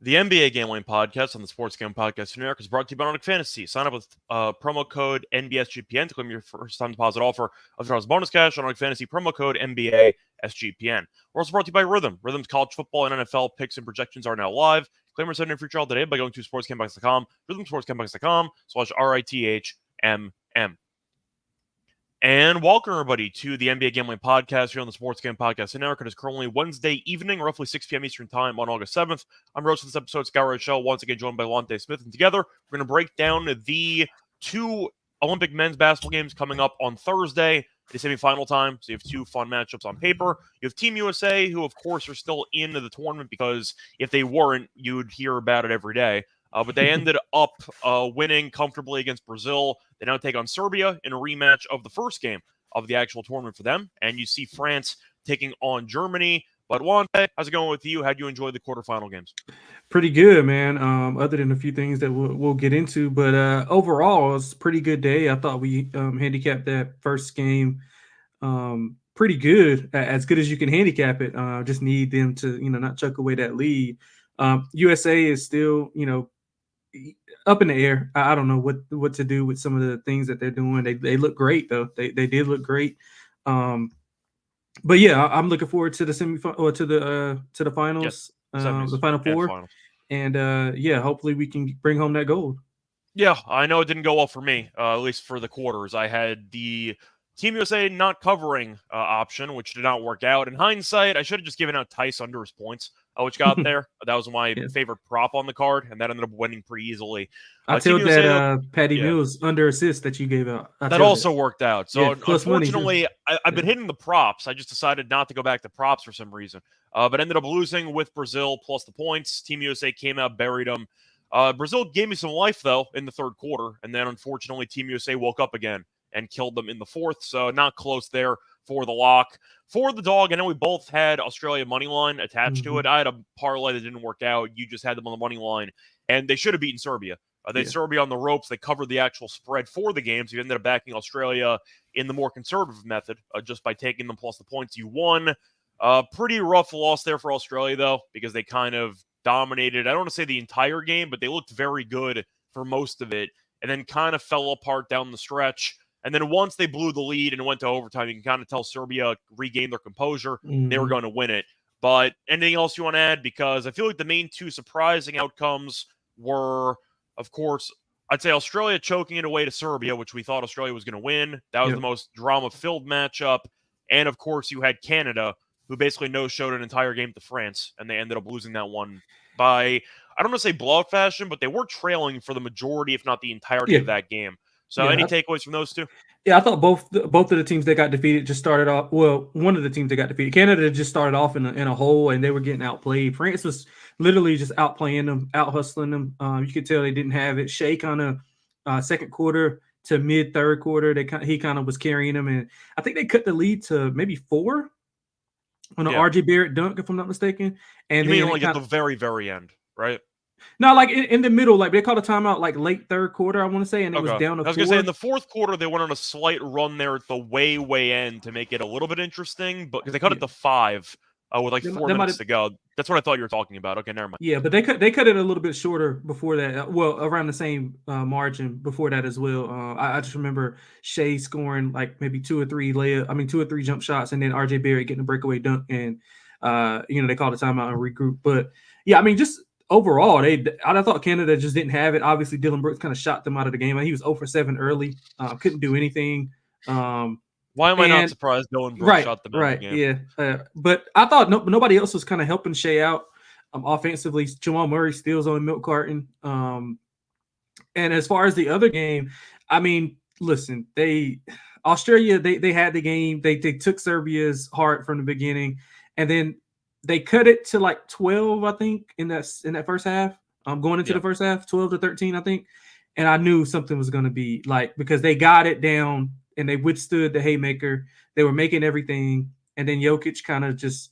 The NBA Gambling Podcast on the Sports Gambling Podcast Network is brought to you by Munaf Fantasy. Sign up with promo code NBSGPN to claim your first time deposit offer of $1 bonus cash on Munaf Fantasy. Promo code NBASGPN. We're also brought to you by Rhythm. Rhythm's college football and NFL picks and projections are now live. Claim your send in free trial today by going to sportsgamblingbox.com, rhythmsportsgamblingbox.com/RITHMM. And welcome, everybody, to the NBA Gambling Podcast here on the Sports Gambling Podcast Network. It is currently Wednesday evening, roughly 6 p.m. Eastern Time on August 7th. I'm your host for this episode, Scott Reichel, once again joined by Lonte Smith. And together, we're going to break down the two Olympic men's basketball games coming up on Thursday. It is semifinal time, so you have two fun matchups on paper. You have Team USA, who, of course, are still in the tournament because if they weren't, you'd hear about it every day. But they ended up winning comfortably against Brazil. They now take on Serbia in a rematch of the first game of the actual tournament for them. And you see France taking on Germany. But Lonte, how's it going with you? How'd you enjoy the quarterfinal games? Pretty good, man. Other than a few things that we'll get into. But overall, it's a pretty good day. I thought we handicapped that first game pretty good, as good as you can handicap it. Just need them to, not chuck away that lead. USA is still, up in the air. I don't know what to do with some of the things that they're doing. They look great though. They did look great. But yeah, I'm looking forward to the semifinal or to the finals, the final four, and hopefully we can bring home that gold. Yeah, I know it didn't go well for me, at least for the quarters. I had the Team USA not covering option, which did not work out. In hindsight, I should have just given out Tice under his points, which got there. That was my favorite prop on the card, and that ended up winning pretty easily. I told that Patty Mills under assist that you gave out. That also worked out. So unfortunately, I've been hitting the props. I just decided not to go back to props for some reason, but ended up losing with Brazil plus the points. Team USA came out, buried them. Brazil gave me some life, though, in the third quarter, and then unfortunately Team USA woke up again and killed them in the fourth, so not close there for the lock. For the dog, I know we both had Australia money line attached to it. I had a parlay that didn't work out. You just had them on the money line, and they should have beaten Serbia. They had Serbia on the ropes. They covered the actual spread for the game, so you ended up backing Australia in the more conservative method just by taking them plus the points. You won. Pretty rough loss there for Australia, though, because they kind of dominated. I don't want to say the entire game, but they looked very good for most of it, and then kind of fell apart down the stretch. And then once they blew the lead and went to overtime, you can kind of tell Serbia regained their composure. They were going to win it. But anything else you want to add? Because I feel like the main two surprising outcomes were, of course, I'd say Australia choking it away to Serbia, which we thought Australia was going to win. That was the most drama-filled matchup. And, of course, you had Canada, who basically no-showed an entire game to France, and they ended up losing that one by, I don't want to say blowout fashion, but they were trailing for the majority, if not the entirety of that game. So any takeaways from those two? Yeah, I thought both of the teams that got defeated just started off. Well, one of the teams that got defeated, Canada, just started off in a hole, and they were getting outplayed. France was literally just outplaying them, out hustling them. You could tell they didn't have it. Shea kind of second quarter to mid third quarter, he kind of was carrying them, and I think they cut the lead to maybe 4 on an RJ Barrett dunk, if I'm not mistaken. And you mean like at the very, very end, right? No, like in the middle, like they called a timeout like late third quarter, I want to say, and it was down to 4. I was going to say in the fourth quarter, they went on a slight run there at the way end to make it a little bit interesting, but because they cut it to 5 with like 4 minutes to go. That's what I thought you were talking about. Okay, never mind. Yeah, but they cut it a little bit shorter before that. Well, around the same margin before that as well. I just remember Shea scoring like maybe 2 or 3 jump shots, and then RJ Barrett getting a breakaway dunk, and they called a timeout and regroup. But yeah, I mean, just overall, I thought Canada just didn't have it. Obviously, Dylan Brooks kind of shot them out of the game. He was 0 for 7 early. Couldn't do anything. Why am I not surprised Dylan Brooks shot them out of the game? Yeah. But I thought nobody else was kind of helping Shea out offensively. Jamal Murray steals on a milk carton. And as far as the other game, I mean, listen, Australia had the game. They took Serbia's heart from the beginning, and then they cut it to like 12, I think, in that first half. Going into the first half, 12-13, I think. And I knew something was going to be like, because they got it down and they withstood the haymaker. They were making everything, and then Jokic kind of just,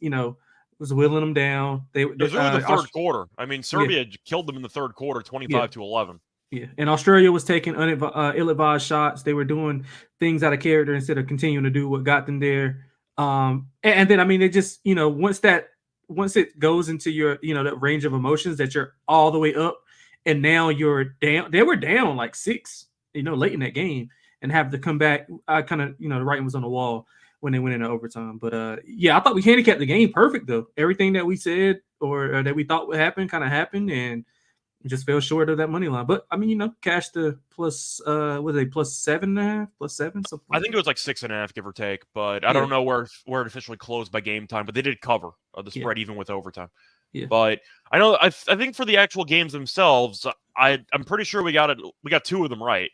was wheeling them down. It was really the third quarter. I mean, Serbia killed them in the third quarter, 25-11. Yeah, and Australia was taking ill-advised shots. They were doing things out of character instead of continuing to do what got them there. And then, I mean, they just, once that once it goes into your, that range of emotions that you're all the way up, and now you're down. They were down like 6, late in that game, and have to come back. I kind of, the writing was on the wall when they went into overtime. But I thought we handicapped the game perfect though. Everything that we said or that we thought would happen kind of happened, and just fell short of that money line. But I mean, cash to plus was it plus 7.5, plus 7, something like I think it was like 6.5, give or take, but I don't know where it officially closed by game time, but they did cover the spread even with overtime. Yeah. But I think for the actual games themselves, I'm pretty sure we got 2 of them right.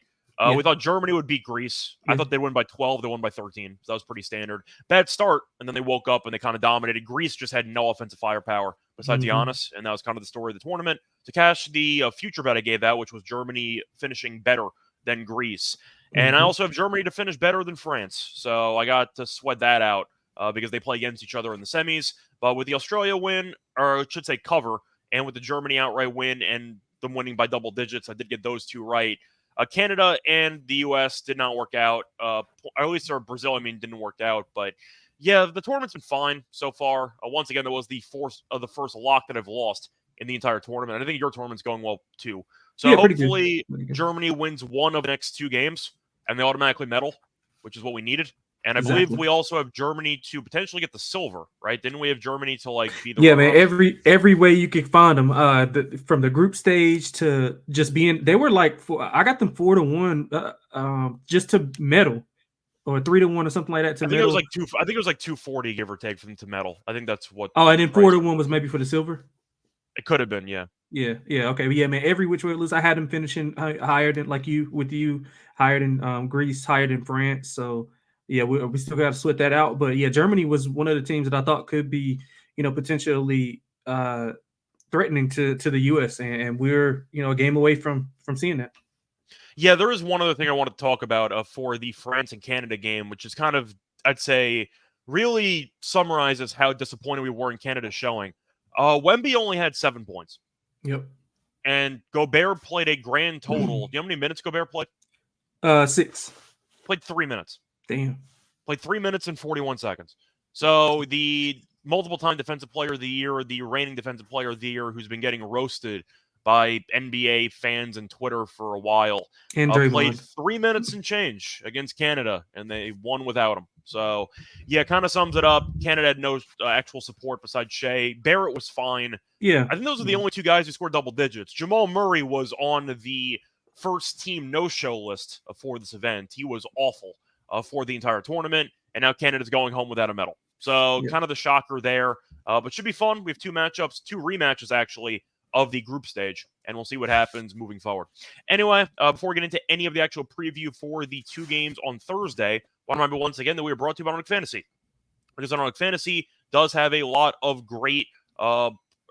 We thought Germany would beat Greece. I thought they'd win by 12. They won by 13. So that was pretty standard. Bad start, and then they woke up and they kind of dominated. Greece just had no offensive firepower besides Giannis, and that was kind of the story of the tournament. To cash the future bet I gave out, which was Germany finishing better than Greece. And I also have Germany to finish better than France. So I got to sweat that out because they play against each other in the semis. But with the Australia win, or I should say cover, and with the Germany outright win and them winning by double digits, I did get those 2 right. Canada and the U.S. did not work out. At least Brazil, didn't work out. But yeah, the tournament's been fine so far. Once again, that was the first lock that I've lost in the entire tournament. I think your tournament's going well too. So hopefully Germany wins one of the next 2 games and they automatically medal, which is what we needed. And I believe we also have Germany to potentially get the silver, right? Didn't we have Germany to be the man? Every way you could find them, from the group stage to just being, they were like I got them 4-1, just to medal, or 3-1 or something like that to medal. I think it was like 240 give or take for them to medal. I think that's what. Oh, and then 4-1 was maybe for the silver. It could have been, yeah. Yeah, okay, yeah, man. Every which way it lose, I had them finishing higher than higher than Greece, higher than France. So. Yeah, we still got to sweat that out. But yeah, Germany was one of the teams that I thought could be, potentially threatening to the U.S. And we're, a game away from seeing that. Yeah, there is one other thing I want to talk about for the France and Canada game, which is kind of, I'd say, really summarizes how disappointed we were in Canada's showing. Wemby only had 7 points. Yep. And Gobert played a grand total. Do you know how many minutes Gobert played? 6. Played 3 minutes. Damn. Played 3 minutes and 41 seconds. So the multiple-time Defensive Player of the Year, the reigning Defensive Player of the Year, who's been getting roasted by NBA fans and Twitter for a while, played 3 minutes and change against Canada, and they won without him. So, yeah, kind of sums it up. Canada had no actual support besides Shea. Barrett was fine. Yeah. I think those are the only 2 guys who scored double digits. Jamal Murray was on the first-team no-show list for this event. He was awful for the entire tournament, and now Canada's going home without a medal. So kind of the shocker there, but should be fun. We have 2 matchups, 2 rematches actually of the group stage, and we'll see what happens moving forward. Anyway, before we get into any of the actual preview for the 2 games on Thursday, I want to remind you once again that we are brought to you by Autonomic Fantasy, because Autonomic Fantasy does have a lot of great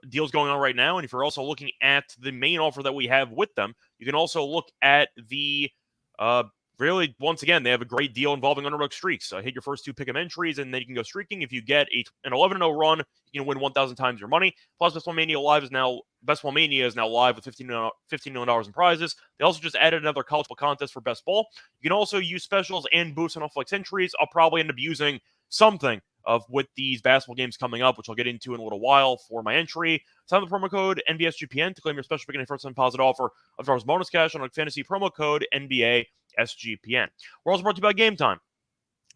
deals going on right now, and if you're also looking at the main offer that we have with them, you can also look at the really, once again, they have a great deal involving underdog streaks. Hit your first 2 pick'em entries, and then you can go streaking. If you get an 11-0 run, you can win 1,000 times your money. Plus, Best Ball Mania is now live with $15 million in prizes. They also just added another college ball contest for Best Ball. You can also use specials and boosts on flex entries. I'll probably end up using something with these basketball games coming up, which I'll get into in a little while for my entry. Sign the promo code NBSGPN to claim your special pick and first time deposit offer of ours bonus cash on fantasy promo code NBA SGPN. We're also brought to you by Game Time.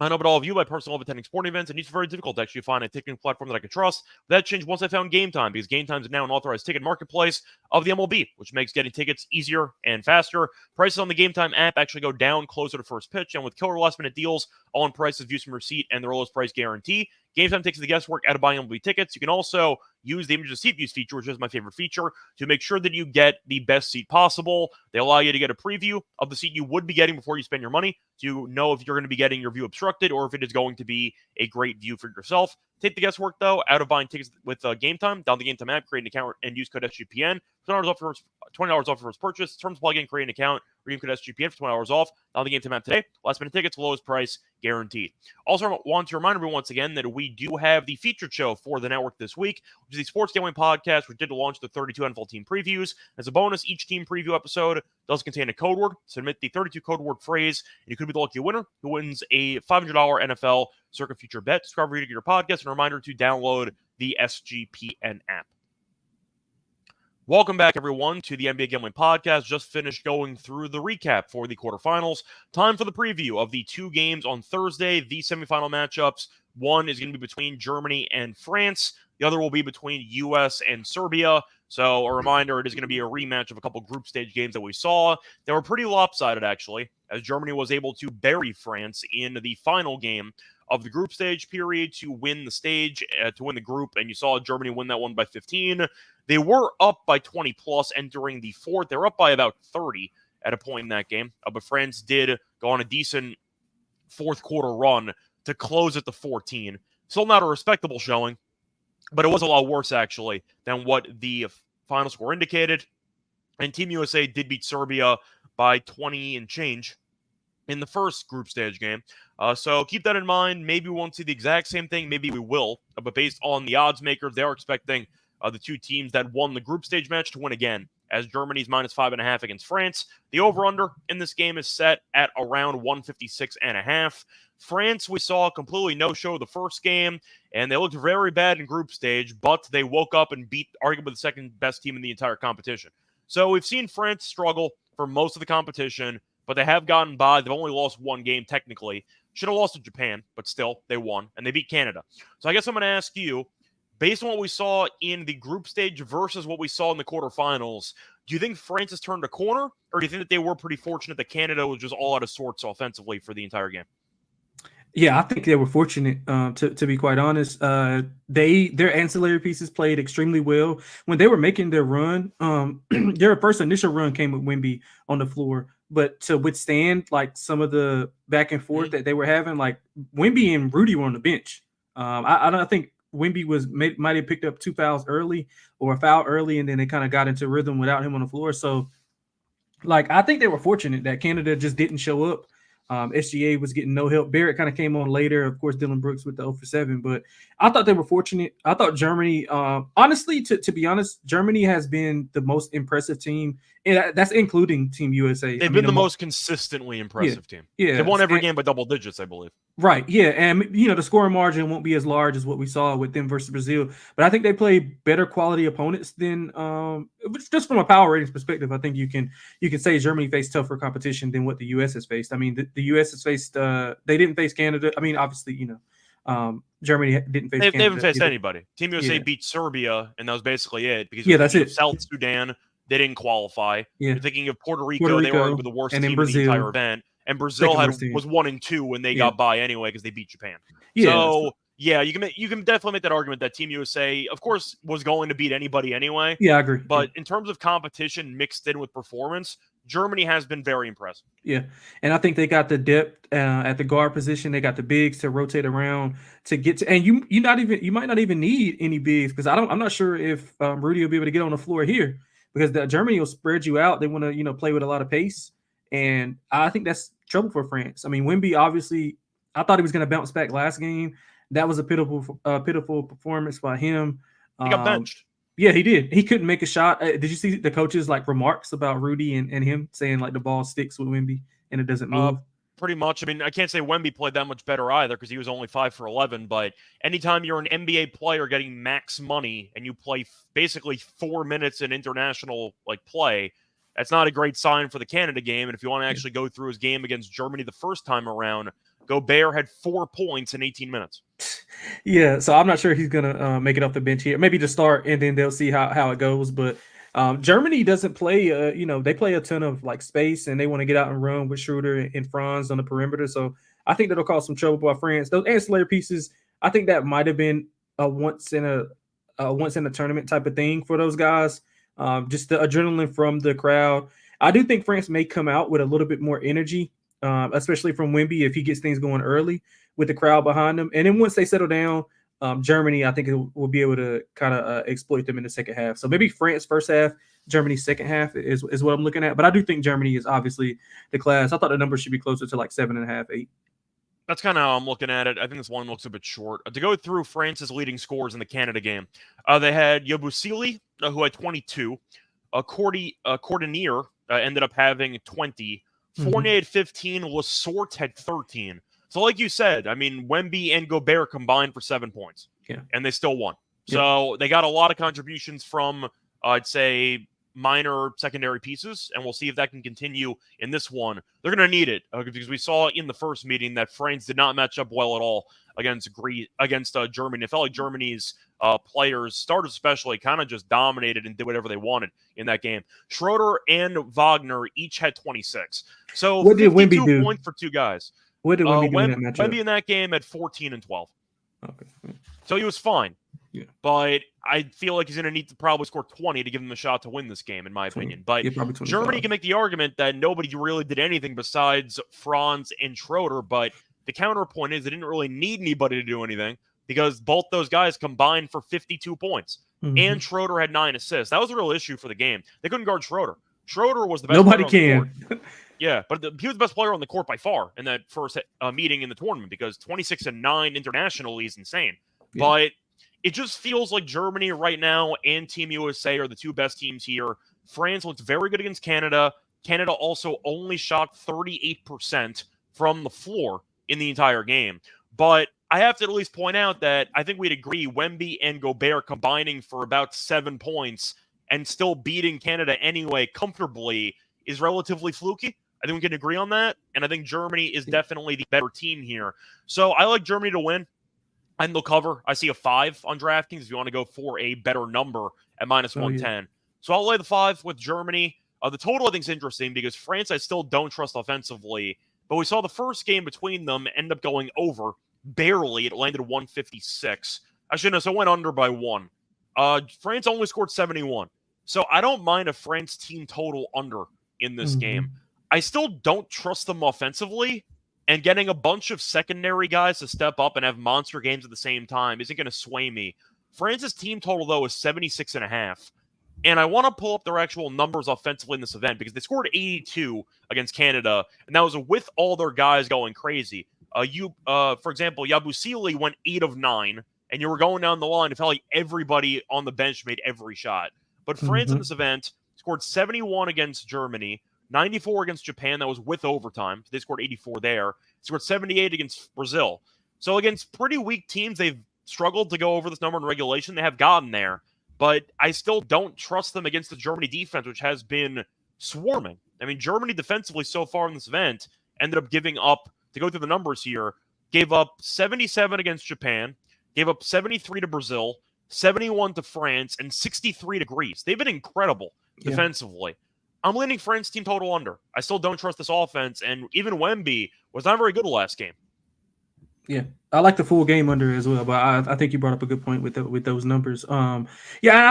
I know about all of you, my personal attending sporting events, and it's very difficult to actually find a ticketing platform that I can trust. That changed once I found Game Time, because Game Time is now an authorized ticket marketplace of the MLB, which makes getting tickets easier and faster. Prices on the Game Time app actually go down closer to first pitch, and with killer last-minute deals, all-in prices views from receipt and the lowest price guarantee. Game Time takes the guesswork out of buying MLB tickets. You can also use the image of seat views feature, which is my favorite feature, to make sure that you get the best seat possible. They allow you to get a preview of the seat you would be getting before you spend your money, to know if you're going to be getting your view obstructed or if it is going to be a great view for yourself. Take the guesswork, though, out of buying tickets with Game Time. Download the Game Time app, create an account, and use code SGPN. $20 off your first purchase. Terms plug in, create an account, redeem code SGPN for $20 off. Download the Game Time app today. Last minute tickets, lowest price guaranteed. Also, I want to remind everyone once again that we do have the featured show for the network this week, which is the Sports Gambling Podcast, which did launch the 32 NFL team previews. As a bonus, each team preview episode does contain a code word. Submit the 32 code word phrase, and you could be the lucky winner who wins a $500 NFL Circuit Future Bet. Subscribe to get your podcast, and a reminder to download the SGPN app. Welcome back, everyone, to the NBA Gambling Podcast. Just finished going through the recap for the quarterfinals. Time for the preview of the two games on Thursday, the semifinal matchups. One is going to be between Germany and France. The other will be between U.S. and Serbia. So a reminder, it is going to be a rematch of a couple group stage games that we saw. They were pretty lopsided, actually, as Germany was able to bury France in the final game of the group stage period to win the stage, to win the group, and you saw Germany win that one by 15. They were up by 20-plus entering the fourth. They were up by about 30 at a point in that game, but France did go on a decent fourth quarter run to close at the 14. Still not a respectable showing, but it was a lot worse, actually, than what the final score indicated. And Team USA did beat Serbia by 20 and change in the first group stage game. So keep that in mind. Maybe we won't see the exact same thing. Maybe we will. But based on the odds makers, they are expecting the two teams that won the group stage match to win again, as Germany's -5.5 against France. The over-under in this game is set at around 156.5. France, we saw completely no-show the first game, and they looked very bad in group stage, but they woke up and beat arguably the second-best team in the entire competition. So we've seen France struggle for most of the competition, but they have gotten by. They've only lost one game technically. Should have lost to Japan, but still, they won, and they beat Canada. So I guess I'm going to ask you, based on what we saw in the group stage versus what we saw in the quarterfinals, do you think France has turned a corner, or do you think that they were pretty fortunate that Canada was just all out of sorts offensively for the entire game? Yeah, I think they were fortunate, to be quite honest. Their ancillary pieces played extremely well. When they were making their run, their first initial run came with Wemby on the floor. But to withstand like some of the back and forth that they were having, like Wemby and Rudy were on the bench. I don't think Wemby might have picked up 2 fouls early or a foul early, and then they kind of got into rhythm without him on the floor. So, like, I think they were fortunate that Canada just didn't show up. SGA was getting no help. Barrett kind of came on later. Of course, Dylan Brooks with the 0 for 7. But I thought they were fortunate. I thought Germany, honestly, to be honest, Germany has been the most impressive team. And that's including Team USA. They've been the most consistently impressive team. Yeah. They've won every game by double digits, I believe. Right, yeah. And, the scoring margin won't be as large as what we saw with them versus Brazil. But I think they play better quality opponents than just from a power ratings perspective. I think you can say Germany faced tougher competition than what the U.S. has faced. I mean, the U.S. has faced they didn't face Canada. I mean, obviously, Germany didn't face Canada. They haven't faced anybody. Team USA beat Serbia, and that was basically it. Because that's it. South Sudan, they didn't qualify. Yeah. You're thinking of Puerto Rico, they were the worst team in the entire event. And Brazil was 1-2 when they got by anyway because they beat Japan. Yeah, so yeah, you can definitely make that argument that Team USA, of course, was going to beat anybody anyway. Yeah, I agree. But in terms of competition mixed in with performance, Germany has been very impressive. Yeah, and I think they got the depth at the guard position. They got the bigs to rotate around to get to, and you might not even need any bigs because I'm not sure if Rudy will be able to get on the floor here because Germany will spread you out. They want to play with a lot of pace. And I think that's trouble for France. I mean, Wemby, obviously, I thought he was going to bounce back last game. That was a pitiful performance by him. He got benched. Yeah, he did. He couldn't make a shot. Did you see the coaches' remarks about Rudy and him saying the ball sticks with Wemby and it doesn't move? Pretty much. I mean, I can't say Wemby played that much better either because he was only 5 for 11. But anytime you're an NBA player getting max money and you play basically 4 minutes in international play, that's not a great sign for the Canada game. And if you want to actually go through his game against Germany the first time around, Gobert had 4 points in 18 minutes. Yeah, so I'm not sure he's going to make it off the bench here. Maybe to start, and then they'll see how it goes. But Germany doesn't play, they play a ton of space, and they want to get out and run with Schroeder and Franz on the perimeter. So I think that'll cause some trouble by France. Those ancillary pieces, I think that might have been a once in a tournament type of thing for those guys. Just the adrenaline from the crowd. I do think France may come out with a little bit more energy, especially from Wemby if he gets things going early with the crowd behind them. And then once they settle down, Germany, I think will be able to kind of exploit them in the second half. So maybe France first half, Germany second half is what I'm looking at. But I do think Germany is obviously the class. I thought the number should be closer to 7.5, 8. That's kind of how I'm looking at it. I think this one looks a bit short. To go through France's leading scores in the Canada game, they had Yabusele, who had 22. Cordinier ended up having 20. Fournier had 15. Lasorte had 13. So like you said, I mean, Wemby and Gobert combined for 7 points. Yeah. And they still won. So they got a lot of contributions from, I'd say, minor secondary pieces, and we'll see if that can continue in this one. They're going to need it because we saw in the first meeting that France did not match up well at all against Germany. It felt like Germany's players, starters especially, kind of just dominated and did whatever they wanted in that game. Schroeder and Wagner each had 26. So what did Wemby do? Points for two guys. What did Wemby do in that matchup? Wemby in that game had 14 and 12. Okay. So he was fine. Yeah. But I feel like he's going to need to probably score 20 to give him a shot to win this game, in my opinion. But Germany can make the argument that nobody really did anything besides Franz and Schroeder. But the counterpoint is they didn't really need anybody to do anything because both those guys combined for 52 points. Mm-hmm. And Schroeder had 9 assists. That was a real issue for the game. They couldn't guard Schroeder. Schroeder was the best Nobody player on can. the court. Yeah, but he was the best player on the court by far in that first meeting in the tournament because 26 and 9 internationally is insane. Yeah. But it just feels like Germany right now and Team USA are the two best teams here. France looks very good against Canada. Canada also only shot 38% from the floor in the entire game. But I have to at least point out that I think we'd agree Wemby and Gobert combining for about 7 points and still beating Canada anyway comfortably is relatively fluky. I think we can agree on that. And I think Germany is definitely the better team here. So I like Germany to win. And they'll cover. I see a 5 on DraftKings if you want to go for a better number at minus 110. Yeah. So I'll lay the 5 with Germany. The total I think is interesting because France I still don't trust offensively. But we saw the first game between them end up going over barely. It landed 156. I shouldn't have. So it went under by 1. France only scored 71. So I don't mind a France team total under in this game. I still don't trust them offensively. And getting a bunch of secondary guys to step up and have monster games at the same time isn't going to sway me. France's team total, though, is 76.5. And I want to pull up their actual numbers offensively in this event because they scored 82 against Canada, and that was with all their guys going crazy. For example, Yabusele went 8 of 9, and you were going down the line. It felt like everybody on the bench made every shot. But France in this event scored 71 against Germany, 94 against Japan. That was with overtime. They scored 84 there. Scored 78 against Brazil. So against pretty weak teams, they've struggled to go over this number in regulation. They have gotten there. But I still don't trust them against the Germany defense, which has been swarming. I mean, Germany defensively so far in this event ended up giving up, to go through the numbers here, gave up 77 against Japan, gave up 73 to Brazil, 71 to France, and 63 to Greece. They've been incredible defensively. I'm leaning France team total under. I still don't trust this offense, and even Wemby was not very good the last game. Yeah, I like the full game under as well, but I think you brought up a good point with those numbers. I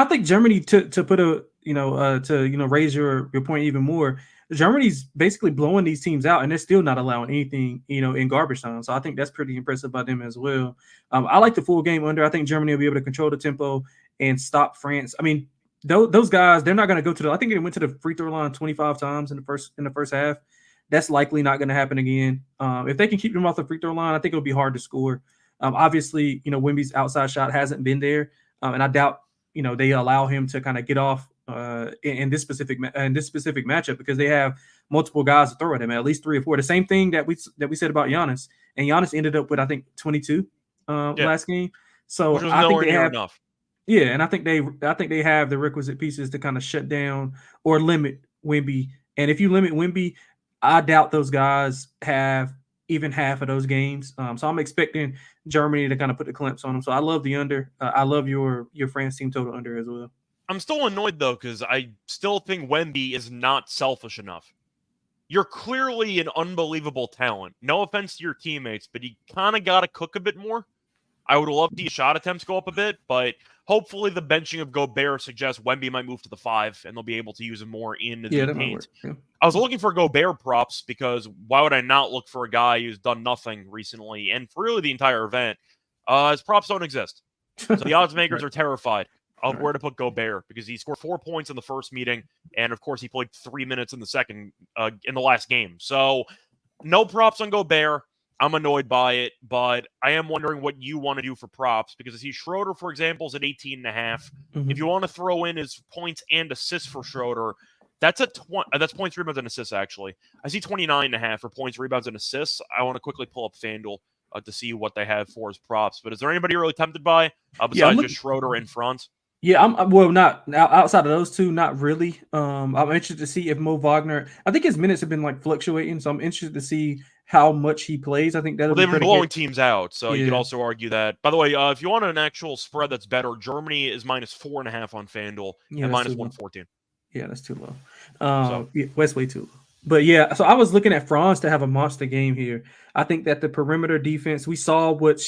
think Germany to put a raise your point even more. Germany's basically blowing these teams out, and they're still not allowing anything in garbage time. So I think that's pretty impressive by them as well. I like the full game under. I think Germany will be able to control the tempo and stop France. I mean, those guys, they're not going to go to the. I think they went to the free throw line 25 times in the first half. That's likely not going to happen again. If they can keep them off the free throw line, I think it'll be hard to score. Obviously, Wemby's outside shot hasn't been there, and I doubt they allow him to kind of get off in this specific matchup because they have multiple guys to throw at him, at least 3 or 4. The same thing that we said about Giannis, and Giannis ended up with I think 22 last game. So I think they have enough. Yeah, and I think they have the requisite pieces to kind of shut down or limit Wemby. And if you limit Wemby, I doubt those guys have even half of those games. So I'm expecting Germany to kind of put the clamps on them. So I love the under. I love your France team total under as well. I'm still annoyed, though, because I still think Wemby is not selfish enough. You're clearly an unbelievable talent. No offense to your teammates, but you kind of got to cook a bit more. I would love to see shot attempts go up a bit, but hopefully the benching of Gobert suggests Wemby might move to the 5, and they'll be able to use him more in the paint. Yeah. I was looking for Gobert props because why would I not look for a guy who's done nothing recently and for really the entire event? His props don't exist. So the odds makers are terrified of where to put Gobert because he scored 4 points in the first meeting, and of course he played 3 minutes in the last game. So no props on Gobert. I'm annoyed by it, but I am wondering what you want to do for props because I see Schroeder, for example, is at 18.5. If you want to throw in his points and assists for Schroeder, That's that's points, rebounds, and assists, actually. I see 29.5 for points, rebounds, and assists. I want to quickly pull up FanDuel to see what they have for his props. But is there anybody you're really tempted by besides just Schroeder and Franz? Yeah, I'm well, not outside of those two, not really. I'm interested to see if Mo Wagner. I think his minutes have been like fluctuating, so I'm interested to see how much he plays. I think that'll they've be been blowing teams out, so you could Yeah. also argue that. By the way, if you want an actual spread that's better, Germany is -4.5 on FanDuel and -114. Yeah, that's too low. Yeah, that's way too low. But yeah, so I was looking at Franz to have a monster game here. I think that the perimeter defense, we saw what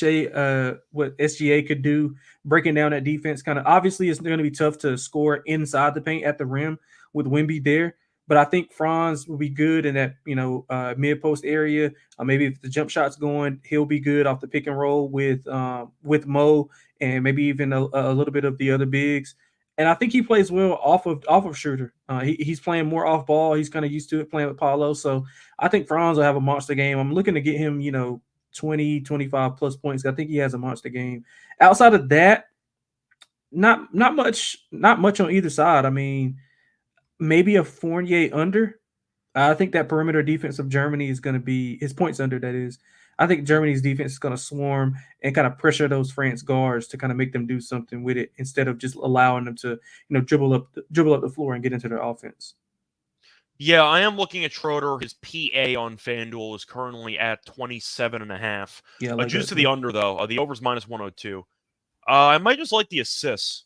what SGA could do, breaking down that defense. Kind of obviously, it's going to be tough to score inside the paint at the rim with Wemby there. But I think Franz will be good in that mid post area. Maybe if the jump shot's going, he'll be good off the pick and roll with Mo and maybe even a little bit of the other bigs. And I think he plays well off of Schroeder. He's playing more off ball. He's kind of used to it playing with Paulo. So I think Franz will have a monster game. I'm looking to get him, 20, 25 plus points. I think he has a monster game. Outside of that, not much on either side. I mean, maybe a Fournier under. I think that perimeter defense of Germany is going to be his points under, that is. I think Germany's defense is going to swarm and kind of pressure those France guards to kind of make them do something with it instead of just allowing them to, dribble up the floor and get into their offense. Yeah, I am looking at Schroeder. His PA on FanDuel is currently at 27.5. Yeah, like juice to the under, though. The over's -102. I might just like the assists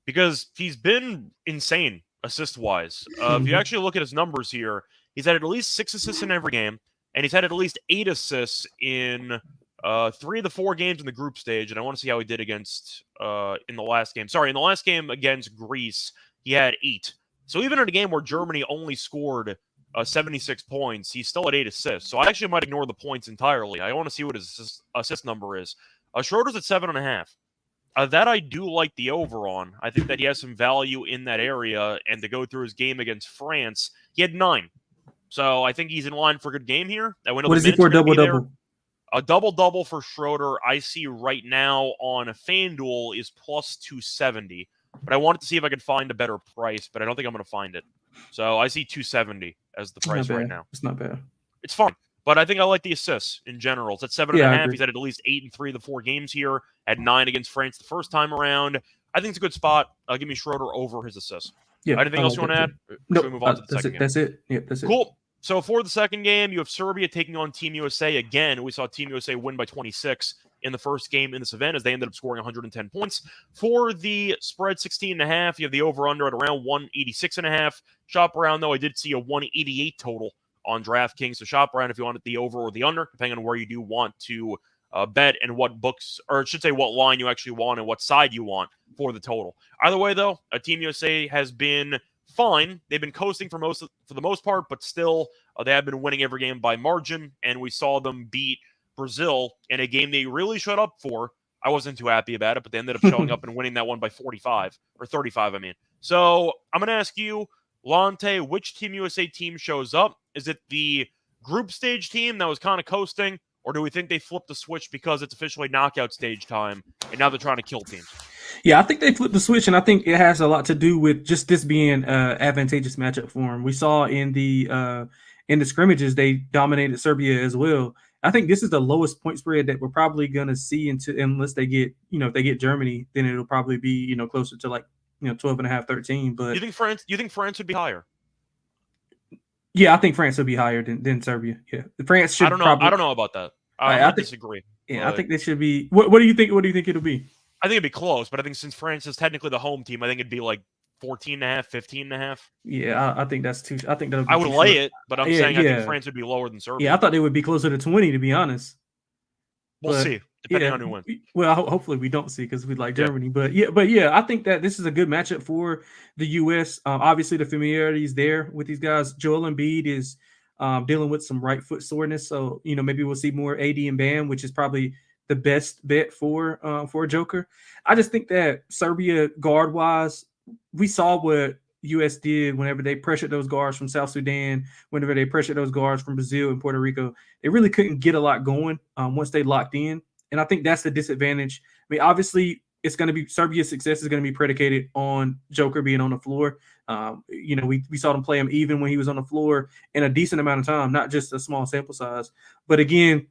because he's been insane assist-wise. If you actually look at his numbers here, he's had at least 6 assists in every game, and he's had at least 8 assists in 3 of the 4 games in the group stage. And I want to see how he did against in the last game. Sorry, in the last game against Greece, he had 8. So even in a game where Germany only scored 76 points, he still had 8 assists. So I actually might ignore the points entirely. I want to see what his assist number is. Schroeder's at 7.5. That I do like the over on. I think that he has some value in that area. And to go through his game against France, he had 9. So I think he's in line for a good game here. What is he for double-double? A double-double for Schroeder, I see right now on FanDuel is +270. But I wanted to see if I could find a better price, but I don't think I'm going to find it. So I see 270 as the price right now. It's not bad. It's fun. But I think I like the assists in general. It's at 7.5. He's had at least 8 in 3 of the 4 games here. Had 9 against France the first time around. I think it's a good spot. Give me Schroeder over his assists. Yeah. Anything else you want to add? No, Should we move on to the second game? That's it. Yeah, that's it. Cool. So for the second game, you have Serbia taking on Team USA again. We saw Team USA win by 26 in the first game in this event as they ended up scoring 110 points. For the spread 16.5, you have the over-under at around 186.5. Shop around, though, I did see a 188 total on DraftKings. So shop around if you want the over or the under, depending on where you do want to bet and what books, or I should say what line you actually want and what side you want for the total. Either way, though, Team USA has been fine. They've been coasting for the most part, but still they have been winning every game by margin, and we saw them beat Brazil in a game they really showed up for. I wasn't too happy about it, but they ended up showing up and winning that one by 45 or 35, I mean. So I'm going to ask you, Lonte, which Team USA team shows up? Is it the group stage team that was kind of coasting, or do we think they flipped the switch because it's officially knockout stage time and now they're trying to kill teams? Yeah, I think they flipped the switch, and I think it has a lot to do with just this being an advantageous matchup for them. We saw in the scrimmages they dominated Serbia as well. I think this is the lowest point spread that we're probably gonna see unless they get, if they get Germany, then it'll probably be, closer to like, 12.5, 13. But you think France would be higher? Yeah, I think France would be higher than Serbia. Yeah, France should. I don't know about that. I disagree. Yeah, I think they should be. What do you think? What do you think it'll be? I think it'd be close, but I think since France is technically the home team, I think it'd be like 14.5, 15.5. Yeah, I think that's too. I think that I would lay it, but I'm saying I think France would be lower than Serbia. Yeah, I thought they would be closer to 20, to be honest. We'll see, depending on who wins. Well, hopefully we don't see because we like Germany. Yeah. But yeah, I think that this is a good matchup for the U.S. Obviously, the familiarity is there with these guys. Joel Embiid is dealing with some right foot soreness, so maybe we'll see more AD and Bam, which is probably the best bet for a Joker. I just think that Serbia guard wise, we saw what U.S. did whenever they pressured those guards from South Sudan, whenever they pressured those guards from Brazil and Puerto Rico. They really couldn't get a lot going once they locked in, and I think that's the disadvantage. I mean, obviously, it's going to be Serbia's success is going to be predicated on Joker being on the floor. We saw them play him even when he was on the floor in a decent amount of time, not just a small sample size. But again,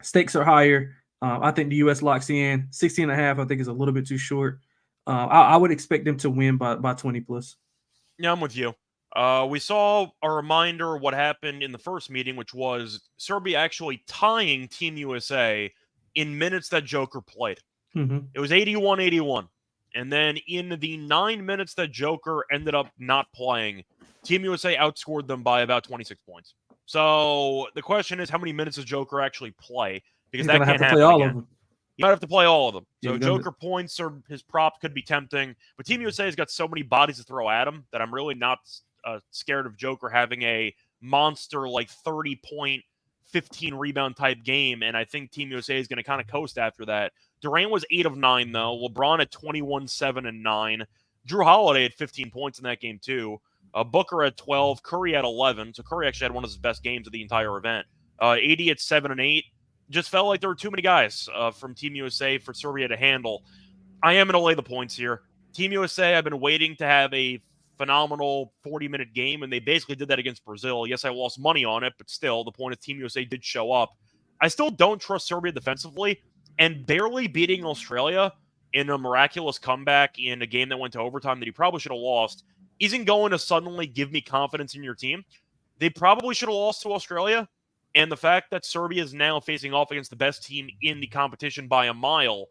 stakes are higher. I think the U.S. locks in 16.5. I think is a little bit too short. I would expect them to win by 20 plus. Yeah, I'm with you. We saw a reminder of what happened in the first meeting, which was Serbia actually tying Team USA in minutes that Joker played. Mm-hmm. It was 81-81. And then in the 9 minutes that Joker ended up not playing, Team USA outscored them by about 26 points. So the question is, how many minutes does Joker actually play? Because that can't happen again. He might have to play all of them. So Joker points or his prop could be tempting. But Team USA has got so many bodies to throw at him that I'm really not scared of Joker having a monster like 30-point, 15-rebound type game. And I think Team USA is going to kind of coast after that. Durant was 8 of 9, though. LeBron at 21, 7, and 9. Drew Holiday had 15 points in that game, too. Booker at 12. Curry at 11. So Curry actually had one of his best games of the entire event. AD at 7 and 8. Just felt like there were too many guys from Team USA for Serbia to handle. I am going to lay the points here. Team USA, I've been waiting to have a phenomenal 40-minute game, and they basically did that against Brazil. Yes, I lost money on it, but still, the point is Team USA did show up. I still don't trust Serbia defensively, and barely beating Australia in a miraculous comeback in a game that went to overtime that he probably should have lost isn't going to suddenly give me confidence in your team. They probably should have lost to Australia. And the fact that Serbia is now facing off against the best team in the competition by a mile,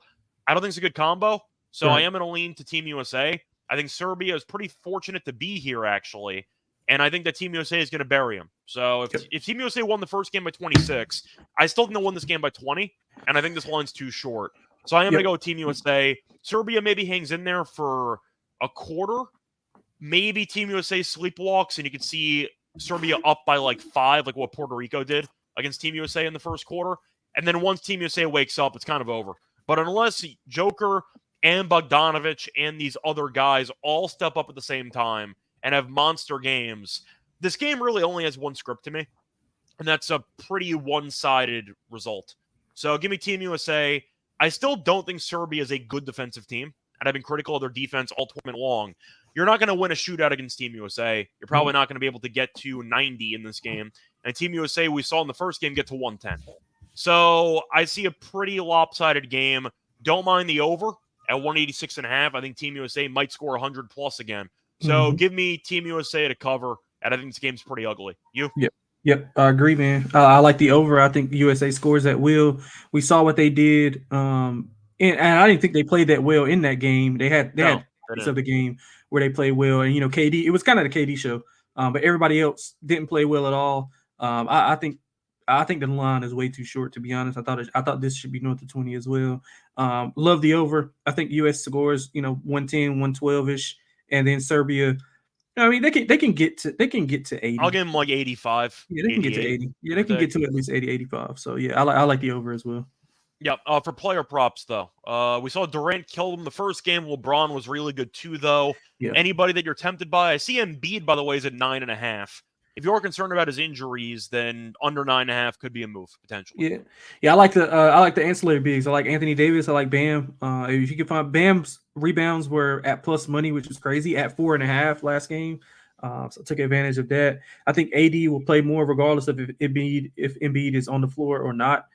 I don't think it's a good combo. So I am going to lean to Team USA. I think Serbia is pretty fortunate to be here, actually. And I think that Team USA is going to bury them. So if Team USA won the first game by 26, I still think they'll win this game by 20. And I think this line's too short. So I am going to go with Team USA. Serbia maybe hangs in there for a quarter. Maybe Team USA sleepwalks, and you can see Serbia up by like 5, like what Puerto Rico did against Team USA in the first quarter. And then once Team USA wakes up, it's kind of over. But unless Joker and Bogdanovic and these other guys all step up at the same time and have monster games, this game really only has one script to me. And that's a pretty one-sided result. So give me Team USA. I still don't think Serbia is a good defensive team. And I've been critical of their defense all tournament long. You're not going to win a shootout against Team USA. You're probably not going to be able to get to 90 in this game. And Team USA, we saw in the first game, get to 110. So I see a pretty lopsided game. Don't mind the over at 186.5. I think Team USA might score 100 plus again. So give me Team USA to cover, and I think this game's pretty ugly. You? Yep, I agree, man. I like the over. I think USA scores at will. We saw what they did, and I didn't think they played that well in that game. They had parts of the game where they played well, and KD. It was kind of the KD show, but everybody else didn't play well at all. I think the line is way too short, to be honest. I thought this should be north of 20 as well. Love the over. I think US scores 110, 112ish, and then Serbia. I mean, they can get to 80. I'll give them like 85. Yeah, they can get to 80. Yeah, they can get to at least 80, 85. So yeah, I like the over as well. Yep. For player props, though, we saw Durant kill him the first game. LeBron was really good too, though. Yeah. Anybody that you're tempted by? I see Embiid, by the way, is at 9.5. If you're concerned about his injuries, then under 9.5 could be a move potentially. Yeah. I like the ancillary bigs. I like Anthony Davis. I like Bam. If you can find Bam's rebounds were at plus money, which was crazy, at 4.5 last game. So I took advantage of that. I think AD will play more regardless of if Embiid is on the floor or not.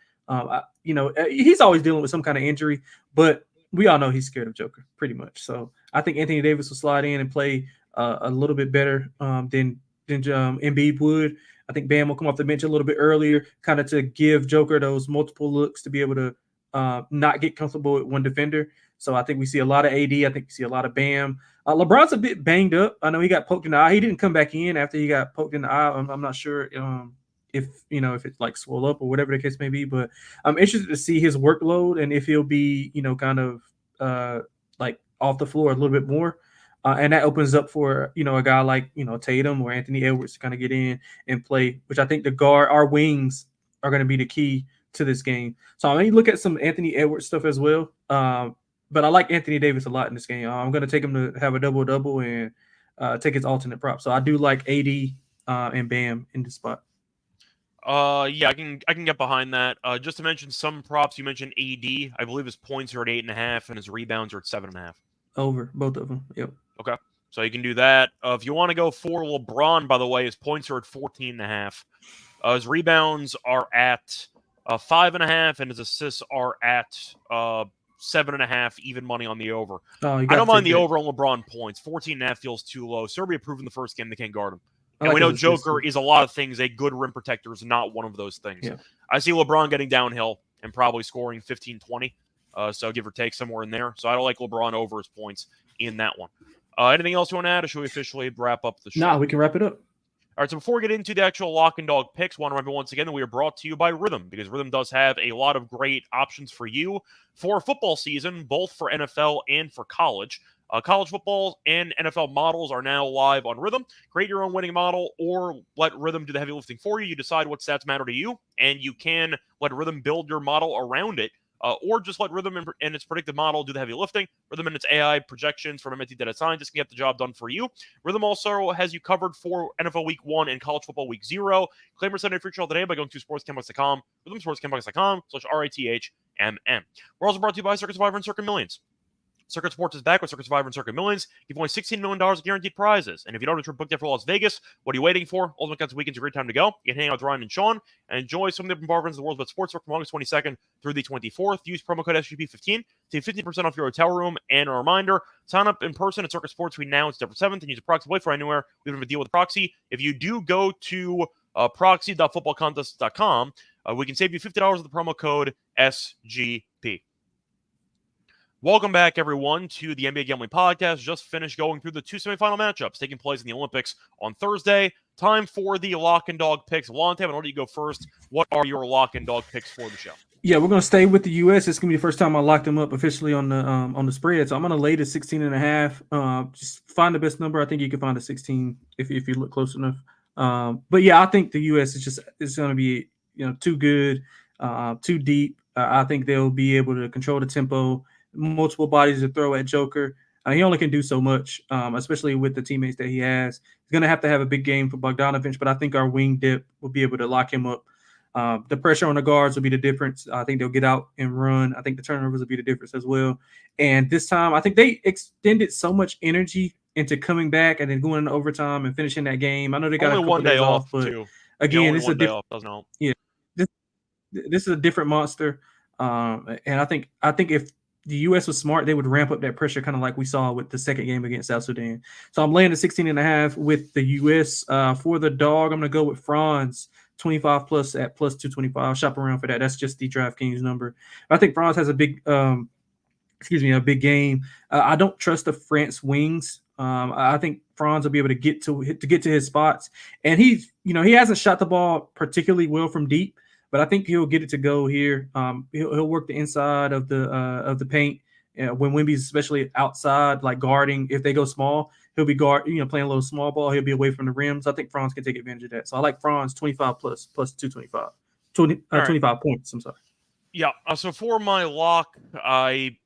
He's always dealing with some kind of injury, but we all know he's scared of Joker pretty much. So I think Anthony Davis will slide in and play a little bit better than Embiid would. I think Bam will come off the bench a little bit earlier, kind of to give Joker those multiple looks to be able to not get comfortable with one defender. So I think we see a lot of AD. I think we see a lot of Bam. LeBron's a bit banged up. I know he got poked in the eye. He didn't come back in after he got poked in the eye. I'm not sure if it like swole up or whatever the case may be, but I'm interested to see his workload and if he'll be, kind of like off the floor a little bit more. And that opens up for, a guy like, Tatum or Anthony Edwards to kind of get in and play, which I think our wings are going to be the key to this game. So I'm going to look at some Anthony Edwards stuff as well. But I like Anthony Davis a lot in this game. I'm going to take him to have a double-double and take his alternate prop. So I do like AD and Bam in this spot. Yeah, I can get behind that. Just to mention some props, you mentioned AD. I believe his points are at 8.5 and his rebounds are at 7.5. Over both of them. Yep. Okay. So you can do that. If you want to go for LeBron, by the way, his points are at 14.5. His rebounds are at 5.5, and his assists are at 7.5. Even money on the over. I don't mind the over on LeBron points. 14.5 feels too low. Serbia proved in the first game they can't guard him. And we know Joker is a lot of things. A good rim protector is not one of those things. Yeah. I see LeBron getting downhill and probably scoring 15, 20. So give or take somewhere in there. So I don't like LeBron over his points in that one. Anything else you want to add, or should we officially wrap up the show? No, we can wrap it up. All right, so before we get into the actual lock and dog picks, I want to remember once again that we are brought to you by Rhythm, because Rhythm does have a lot of great options for you for football season, both for NFL and for college. College football and NFL models are now live on Rhythm. Create your own winning model or let Rhythm do the heavy lifting for you. You decide what stats matter to you, and you can let Rhythm build your model around it. Or just let Rhythm and its predictive model do the heavy lifting. Rhythm and its AI projections from MIT data scientists can get the job done for you. Rhythm also has you covered for NFL Week 1 and College Football Week 0. Claim your Sunday free trial today by going to sportscampus.com, rhythmsportscampus.com/RITHMM. We're also brought to you by Circuit Survivor and Circuit Millions. Circuit Sports is back with Circuit Survivor and Circuit Millions. Give away $16 million of guaranteed prizes. And if you don't have a trip booked yet for Las Vegas, what are you waiting for? Ultimate Cuts Weekend's a great time to go. You can hang out with Ryan and Sean and enjoy some of the different bar events in the world's best sports from August 22nd through the 24th. Use promo code SGP15 to get 15% off your hotel room. And a reminder, sign up in person at Circuit Sports Week now on September 7th and use a proxy play for anywhere. We have a deal with Proxy. If you do go to proxy.footballcontest.com, we can save you $50 with the promo code SGP. Welcome back, everyone, to the NBA Gambling Podcast. Just finished going through the 2 semifinal matchups taking place in the Olympics on Thursday. Time for the lock and dog picks. Lonte, I'm going to let you go first. What are your lock and dog picks for the show? Yeah, we're going to stay with the U.S. It's going to be the first time I locked them up officially on the spread. So I'm going to lay the 16.5. Just find the best number. I think you can find a 16 if you look close enough. But yeah, I think the U.S. is going to be too good, too deep. I think they'll be able to control the tempo. Multiple bodies to throw at Joker. He only can do so much, especially with the teammates that he has. He's going to have a big game for Bogdanovich, but I think our wing dip will be able to lock him up. The pressure on the guards will be the difference. I think they'll get out and run. I think the turnovers will be the difference as well. And this time, I think they extended so much energy into coming back and then going into overtime and finishing that game. I know they got only a couple one day days off, but too. Again, it's a different. Doesn't help. Yeah, this is a different monster. And I think if the U.S. was smart, they would ramp up that pressure kind of like we saw with the second game against South Sudan. So I'm laying the 16.5 with the U.S. For the dog, I'm going to go with Franz, 25 plus at plus 225. Shop around for that. That's just the DraftKings number. I think Franz has a big game. I don't trust the France wings. I think Franz will be able to get to his spots. And he hasn't shot the ball particularly well from deep. But I think he'll get it to go here. He'll work the inside of the paint when Wemby's especially outside, like guarding. If they go small, he'll be playing a little small ball. He'll be away from the rims. I think Franz can take advantage of that. So I like Franz 25 plus 225, 25 points. I'm sorry. Yeah. So for my lock, I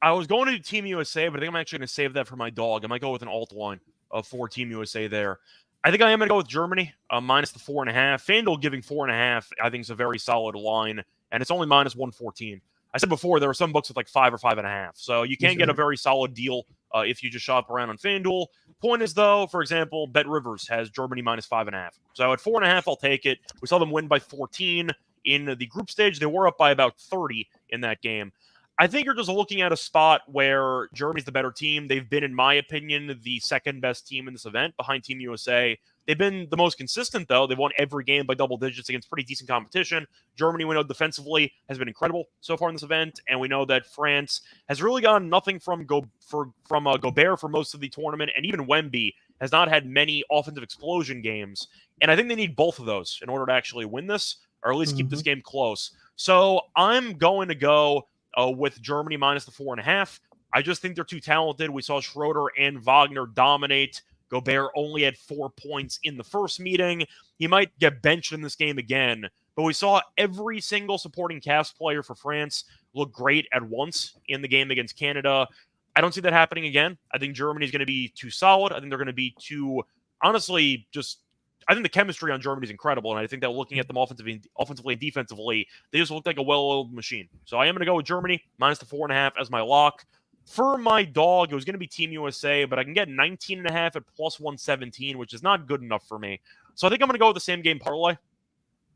was going to do Team USA, but I think I'm actually going to save that for my dog. I might go with an alt line for Team USA there. I think I am going to go with Germany, minus the 4.5. FanDuel giving 4.5, I think is a very solid line, and it's only minus 114. I said before, there are some books with like 5 or 5.5, so you can get a very solid deal if you just shop around on FanDuel. Point is, though, for example, Bet Rivers has Germany minus 5.5. So at 4.5, I'll take it. We saw them win by 14 in the group stage. They were up by about 30 in that game. I think you're just looking at a spot where Germany's the better team. They've been, in my opinion, the second best team in this event behind Team USA. They've been the most consistent, though. They've won every game by double digits against pretty decent competition. Germany, we know defensively, has been incredible so far in this event, and we know that France has really gotten nothing from Gobert for most of the tournament, and even Wemby has not had many offensive explosion games. And I think they need both of those in order to actually win this, or at least keep this game close. So I'm going to go with Germany minus the 4.5. I just think they're too talented. We saw Schroeder and Wagner dominate. Gobert only had 4 points in the first meeting. He might get benched in this game again, but we saw every single supporting cast player for France look great at once in the game against Canada. I don't see that happening again. I think Germany is going to be too solid. I think they're going to be too, honestly, I think the chemistry on Germany is incredible, and I think that looking at them offensively and defensively, they just look like a well-oiled machine. So I am going to go with Germany, minus the 4.5 as my lock. For my dog, it was going to be Team USA, but I can get 19.5 at plus 117, which is not good enough for me. So I think I'm going to go with the same game parlay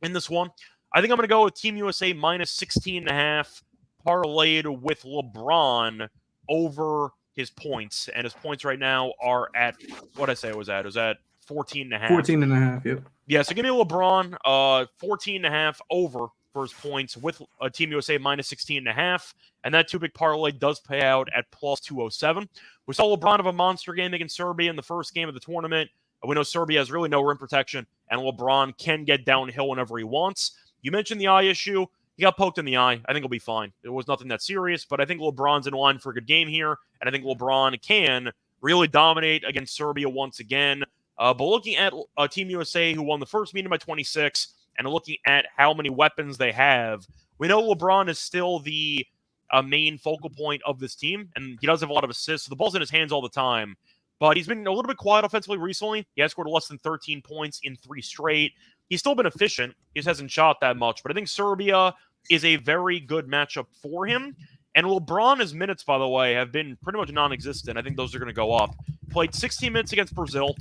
in this one. I think I'm going to go with Team USA minus 16.5, parlayed with LeBron over his points. And his points right now are at, what did I say it was at? It was at 14.5. 14.5, yep. Yeah, so give me LeBron 14.5 over for his points with Team USA minus 16.5. And that two-big parlay does pay out at plus 207. We saw LeBron have a monster game against Serbia in the first game of the tournament. We know Serbia has really no rim protection, and LeBron can get downhill whenever he wants. You mentioned the eye issue. He got poked in the eye. I think he'll be fine. It was nothing that serious, but I think LeBron's in line for a good game here, and I think LeBron can really dominate against Serbia once again. But looking at Team USA, who won the first meeting by 26, and looking at how many weapons they have, we know LeBron is still the main focal point of this team, and he does have a lot of assists. So the ball's in his hands all the time. But he's been a little bit quiet offensively recently. He has scored less than 13 points in 3 straight. He's still been efficient. He just hasn't shot that much. But I think Serbia is a very good matchup for him. And LeBron's minutes, by the way, have been pretty much non-existent. I think those are going to go up. Played 16 minutes against Brazil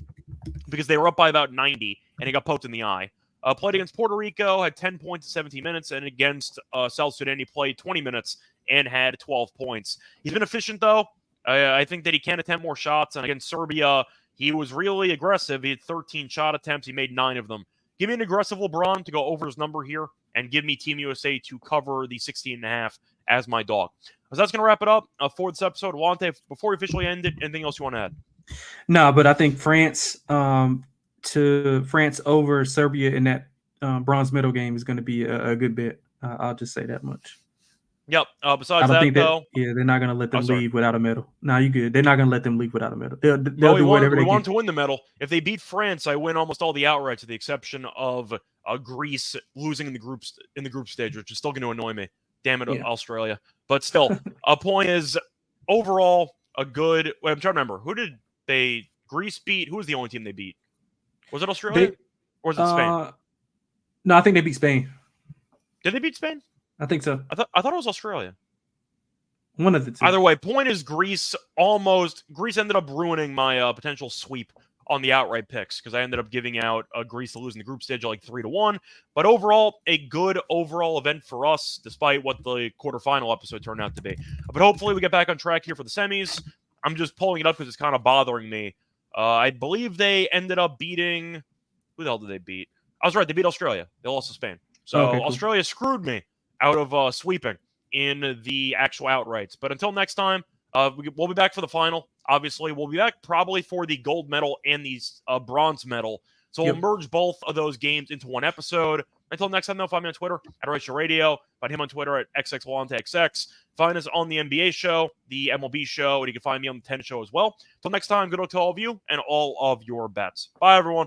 because they were up by about 90, and he got poked in the eye. Played against Puerto Rico, had 10 points in 17 minutes, and against South Sudan, he played 20 minutes and had 12 points. He's been efficient, though. I think that he can attempt more shots. And against Serbia, he was really aggressive. He had 13 shot attempts. He made 9 of them. Give me an aggressive LeBron to go over his number here, and give me Team USA to cover the 16.5 as my dog. So that's going to wrap it up for this episode. Lonte, before we officially end it, anything else you want to add? No, but I think France over Serbia in that bronze medal game is going to be a good bet. I'll just say that much. Yep. Besides that, though, they're not going to let them leave without a medal. No, you good. They're not going to let them leave without a medal. They'll do whatever they want to win the medal. If they beat France, I win almost all the outrights, with the exception of Greece losing in the group stage, which is still going to annoy me. Damn it, yeah. Australia. But still, a point is overall a good. Wait, I'm trying to remember. Who did Greece beat? Who was the only team they beat? Was it Australia or was it Spain? No, I think they beat Spain. Did they beat Spain? I think so. I thought it was Australia. One of the two. Either way, point is Greece ended up ruining my potential sweep on the outright picks, because I ended up giving out Greece to lose in the group stage at like 3-1. But overall, a good overall event for us, despite what the quarterfinal episode turned out to be. But hopefully we get back on track here for the semis. I'm just pulling it up because it's kind of bothering me. I believe they ended up beating... Who the hell did they beat? I was right. They beat Australia. They lost to Spain. So okay, cool. Australia screwed me out of sweeping in the actual outrights. But until next time, we'll be back for the final. Obviously, we'll be back probably for the gold medal and the bronze medal. So we'll merge both of those games into one episode. Until next time, though, find me on Twitter at Reichel Radio. Find him on Twitter at XXLonteXX. Find us on the NBA show, the MLB show, and you can find me on the tennis show as well. Until next time, good luck to all of you and all of your bets. Bye, everyone.